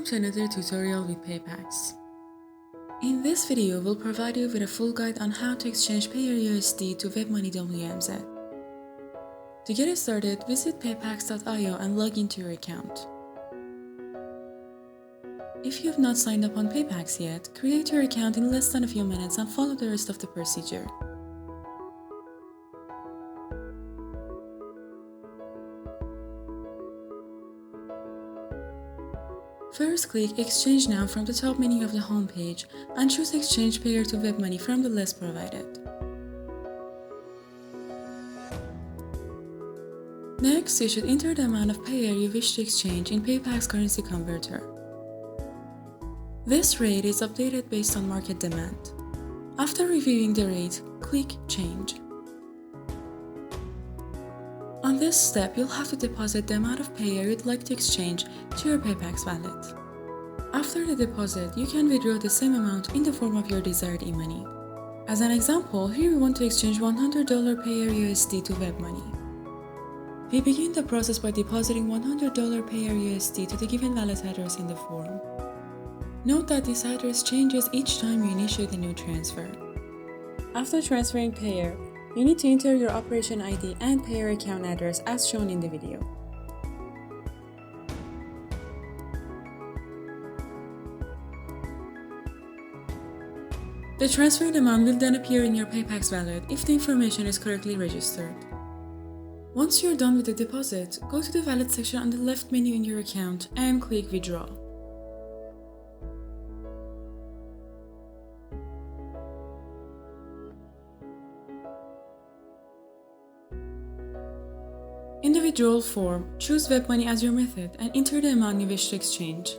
to another tutorial with PayPax. In this video, we'll provide you with a full guide on how to exchange Payeer USD to WebMoney WMZ. To get started, visit paypax.io and log into your account. If you've not signed up on PayPax yet, create your account in less than a few minutes and follow the rest of the procedure. First, click Exchange Now from the top menu of the home page and choose Exchange Payeer to WebMoney from the list provided. Next, you should enter the amount of Payeer you wish to exchange in PayPax currency converter. This rate is updated based on market demand. After reviewing the rate, click Change. On this step, you'll have to deposit the amount of Payeer you'd like to exchange to your PayPax wallet. After the deposit, you can withdraw the same amount in the form of your desired e-money. As an example, here we want to exchange $100 Payeer USD to WebMoney. We begin the process by depositing $100 Payeer USD to the given wallet address in the form. Note that this address changes each time you initiate a new transfer. After transferring Payeer, you need to enter your operation ID and Payeer account address as shown in the video. The transferred amount will then appear in your PayPax wallet if the information is correctly registered. Once you're done with the deposit, go to the wallet section on the left menu in your account and click Withdraw. In the withdrawal form, choose WebMoney as your method and enter the amount you wish to exchange.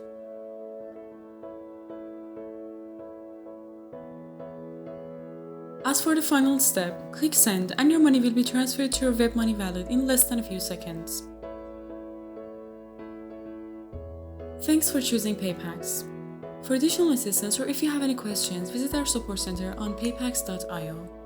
As for the final step, click Send and your money will be transferred to your WebMoney wallet in less than a few seconds. Thanks for choosing PayPax. For additional assistance or if you have any questions, visit our support center on paypax.io.